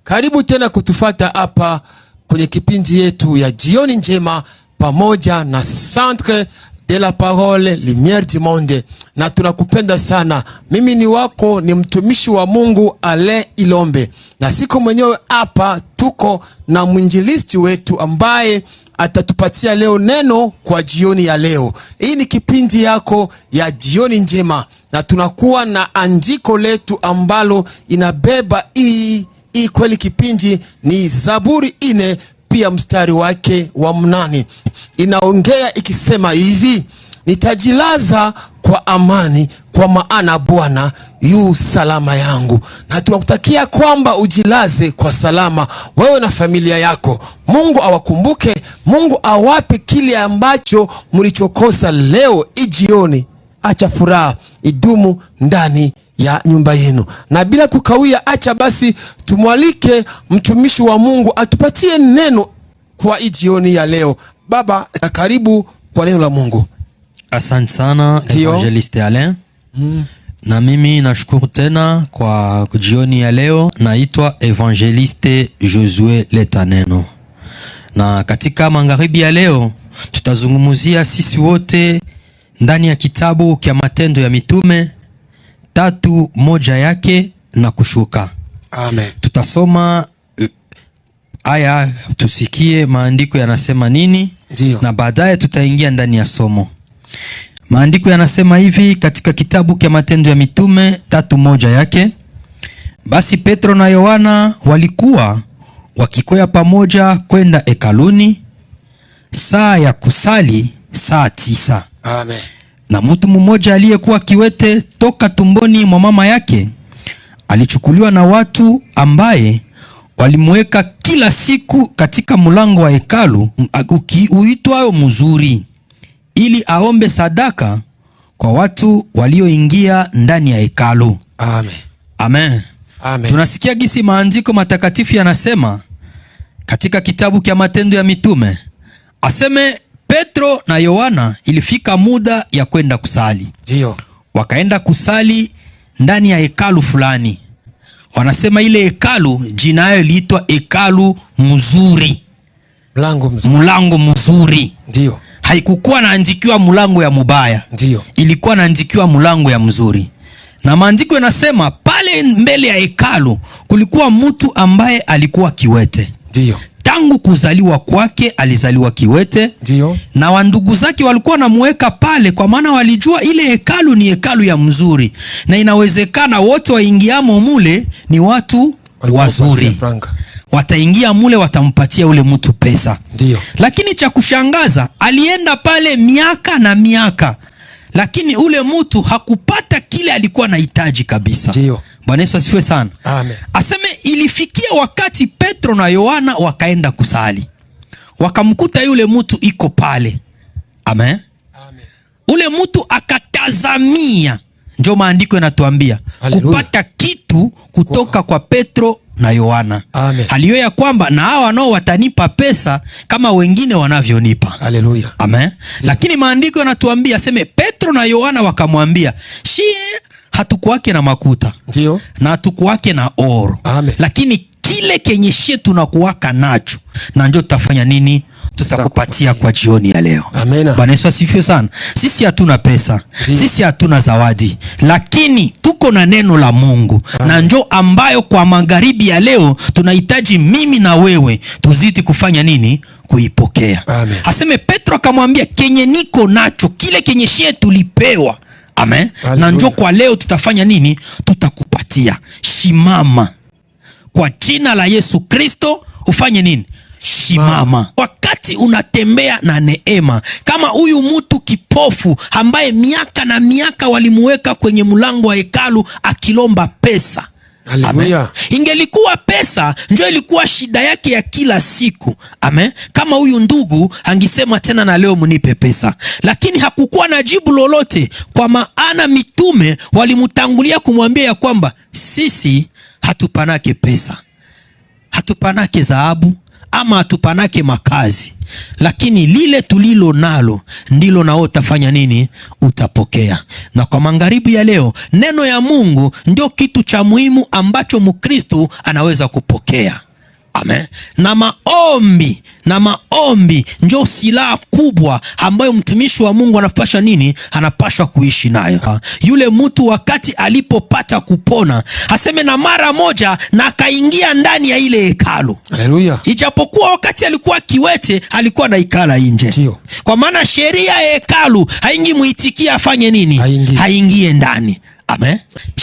Karibu tena kutufata hapa kwenye kipindi yetu ya Jioni Njema pamoja na Centre de la Parole Lumière du Monde, na tunakupenda sana. Mimi ni wako, ni mtumishi wa Mungu Alain Ilombe, na siko mwenyewe hapa, tuko na mwinjilisti wetu ambaye atatupatia leo neno kwa jioni ya leo. Hii ni kipindi yako ya Jioni Njema, na tunakuwa na andiko letu ambalo inabeba hii kweli kipindi ni Zaburi 4 pia mstari wake wa 8. Inaongea ikisema hivi: nitajilaza kwa amani, kwa maana Bwana yu salama yangu. Na tunakutakia kwamba ujilaze kwa salama wewe na familia yako. Mungu awakumbuke, Mungu awape kile ambacho mlichokosa leo ijioni. Acha furaha idumu ndani ya nyumba yenu. Na bila kukawia, acha basi tumwalike mtumishi wa Mungu atupatie neno kwa jioni ya leo. Baba, karibu kwa neno la Mungu. Asante sana Evangeliste Alain. Na mimi nashukuru tena kwa jioni ya leo. Naitwa Evangeliste Josue Letaneno. Na katika magharibi ya leo tutazungumzia sisi wote ndani ya kitabu cha Matendo ya Mitume 3:1 yake na kushuka. Amen. Tutasoma aya tusikie maandiko yanasema nini. Ndiyo. Na baadaye tutaingia ndani ya somo. Maandiko yanasema hivi katika kitabu cha Matendo ya Mitume 3:1 yake: basi Petro na Yohana walikuwa wakikwea pamoja kwenda hekaluni saa ya kusali, saa 9. Amen. Na mtu mmoja aliyekuwa kiwete toka tumboni mwa mama yake alichukuliwa na watu, ambaye walimweka kila siku katika mlango wa hekalu uitwao Mzuri, ili aombe sadaka kwa watu walioingia ndani ya hekalu. Amen. Amen. Amen. Tunasikia gisi maandiko matakatifu yanasema katika kitabu cha Matendo ya Mitume, aseme Petro na Yohana ilifika muda ya kwenda kusali. Ndio. Wakaenda kusali ndani ya hekalu fulani. Wanasema ile hekalu jina yao iliitwa hekalu Mzuri. Mlango mzuri. Ndio. Haikukuwa naandikiwa mlango ya mubaya. Ndio. Ilikuwa naandikiwa mlango ya mzuri. Na maandiko yanasema pale mbele ya hekalu kulikuwa mtu ambaye alikuwa kiwete. Ndio. Tangu kuzaliwa kwake alizaliwa kiwete. Ndio. Na wandugu zake walikuwa namuweka pale kwa maana walijua ile hekalu ni hekalu ya mzuri, na inawezekana wote waingiamo mule ni watu wazuri. Wataingia mule, watampatia ule mtu pesa. Ndio. Lakini cha kushangaza, alienda pale miaka na miaka, lakini ule mtu hakupata kile alikuwa anahitaji kabisa. Ndio. Bwana Yesu asifiwe sana. Amen. Aseme ilifikia wakati Petro na Yohana wakaenda kusali. Wakamkuta yule mtu iko pale. Amen. Amen. Ule mtu akatazamia. Ndio maandiko yanatuambia kupata kitu kutoka kwa Petro na Yohana. Aliyo ya kwamba na hawa nao watanipa pesa kama wengine wanavyonipa. Haleluya. Amen. Lakini maandiko yanatuambia aseme Petro na Yohana wakamwambia, shie hatukuwake na makuta. Ndio. Na hatukuwake na oro. Amen. Lakini kile kenye shie tunakuwaka nacho, na ndio tutafanya nini? Tutakupatia kwa jioni ya leo. Amen. Bwana Yesu asifiwe sana. Sisi hatuna pesa. Ndiyo. Sisi hatuna zawadi, lakini tuko na neno la Mungu. Amen. Na njo ambayo kwa magharibi ya leo tunahitaji mimi na wewe tuzidi kufanya nini? Kuipokea. Amen. Aseme Petro akamwambia, kenye niko nacho, kile kenye shie tulipewa. Amen. Hallelujah. Na njo kwa leo tutafanya nini? Tutakupatia. Shimama kwa jina la Yesu Kristo, ufanye nini? Shimama. Wakati unatembea na neema, kama huyu mtu kipofu ambaye miaka na miaka walimuweka kwenye mlango wa hekalu akilomba pesa. Haleluya. Ingelikuwa pesa ndio ilikuwa shida yake ya kila siku. Amen. Kama huyu ndugu angisema tena na leo munipe pesa, lakini hakukuwa na jibu lolote, kwa maana mitume walimtangulia kumwambia ya kwamba sisi hatupanake pesa, hatupanake dhahabu, ama atupanake makazi, lakini lile tulilo nalo ndilo nao utafanya nini? Utapokea. Na kwa magharibi ya leo, neno ya Mungu ndio kitu cha muhimu ambacho Mkristo anaweza kupokea. Amen. Na maombi ndio silaha kubwa ambayo mtumishi wa Mungu anapaswa nini? Anapaswa kuishi nayo. Yule mtu wakati alipopata kupona, aseme na mara moja na akaingia ndani ya ile hekalu. Haleluya. Ijapokuwa wakati alikuwa kiwete, alikuwa na ikala nje. Ndio. Kwa maana sheria ya hekalu haingi muitikia afanye nini? Haingie ndani. Amen.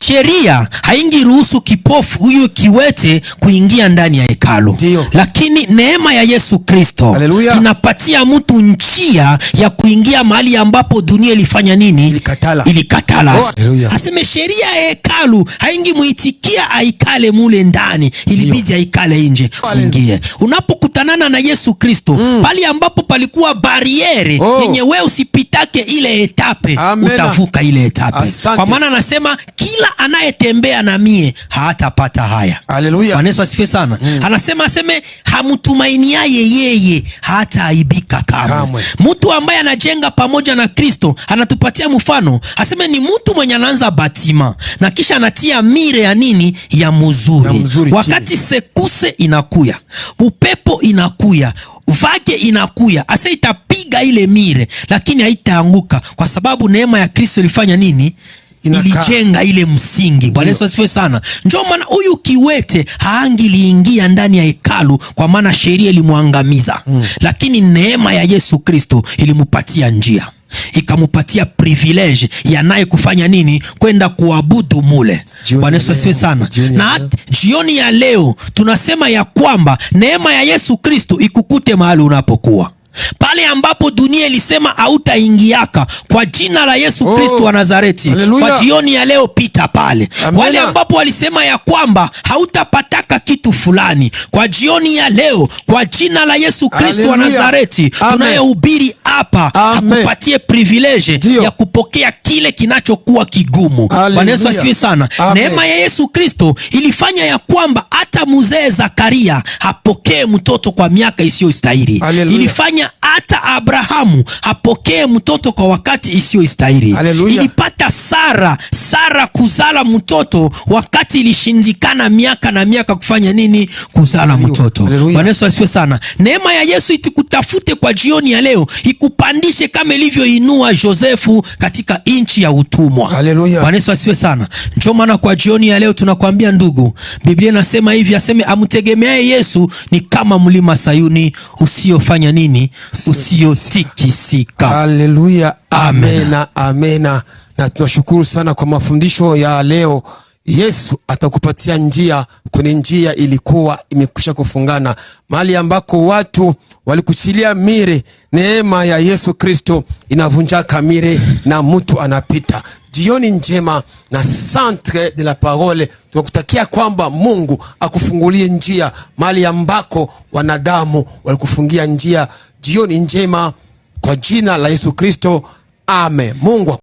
Sheria haingi ruhusu kipofu huyu kiwete kuingia ndani ya hekalu. Lakini neema ya Yesu Kristo inapatia mtu njia ya kuingia mahali ambapo dunia ilifanya nini? Ilikatala. Aseme sheria ya hekalu haingi muitikia aikale mule ndani, ilibidi aikale nje kuingia. Unapokutanana na Yesu Kristo, pali ambapo palikuwa bariere yenye wewe usipitake ile etape, utavuka ile etape. Kwa maana anasema kila anayetembea na mie hatapata haya. Haleluya. Bwana Yesu asifiwe sana. Anasema hamtumainiaye yeye hataaibika kamwe. Mtu ambaye anajenga pamoja na Kristo anatupatia mfano. Aseme ni mtu mwenye anaanza batima na kisha anatia mire ya nini? Ya mzuri. Wakati sekuse inakuya, upepo inakuya, vake inakuya, asa itapiga ile mire lakini haitaanguka kwa sababu neema ya Kristo ilifanya nini? Ilijenga ile msingi. Bwana Yesu asifiwe sana. Ndio maana huyu kiwete haangiliingia ndani ya hekalu kwa maana sheria ilimwangamiza. Lakini neema ya Yesu Kristo ilimupatia njia, ikamupatia privilege ya naye kufanya nini? Kwenda kuabudu mule. Bwana Yesu asifiwe sana. Na jioni ya leo tunasema ya kwamba neema ya Yesu Kristo ikukute mahali unapokuwa. Pale ambapo dunia ilisema hautaingiaka, kwa jina la Yesu Kristo wa Nazareti, kwa jioni ya leo pita pale. Wale ambapo walisema ya kwamba hautapataka kitu fulani, kwa jioni ya leo, kwa jina la Yesu Kristo wa Nazareti, tunayehubiri hapa akupatie privilege ya kupokea kile kinachokuwa kigumu. Bwana Yesu asifiwe sana. Neema ya Yesu Kristo ilifanya ya kwamba hata mzee Zakaria apokee mtoto kwa miaka isiyostahili. Ilifanya hata Abrahamu apokee mtoto kwa wakati isiyostahili. Ilipata Sara kuzala mtoto wakati ilishindikana miaka na miaka kufanya nini? Kuzala mtoto. Bwana Yesu asifiwe sana. Neema ya Yesu itikutafute kwa jioni ya leo, ikupandishe kama ilivyoinua Josefu katika nchi ya utumwa. Bwana Yesu asifiwe sana. Ndio maana kwa jioni ya leo tunakwambia ndugu, Biblia inasema hivi, aseme amtegemeaye Yesu ni kama mlima Sayuni usiofanya nini? Usiotikisika. Haleluya. Amena, amena. Na tunashukuru sana kwa mafundisho ya leo. Yesu atakupatia njia kwenye njia ilikuwa imekwisha kufungana. Mahali ambako watu walikuchilia mire, neema ya Yesu Kristo inavunja kamire na mtu anapita. Jioni njema na Centre de la Parole. Tunakutakia kwamba Mungu akufungulie njia mahali ambako wanadamu walikufungia njia. Jioni njema kwa jina la Yesu Kristo. Amen. Mungu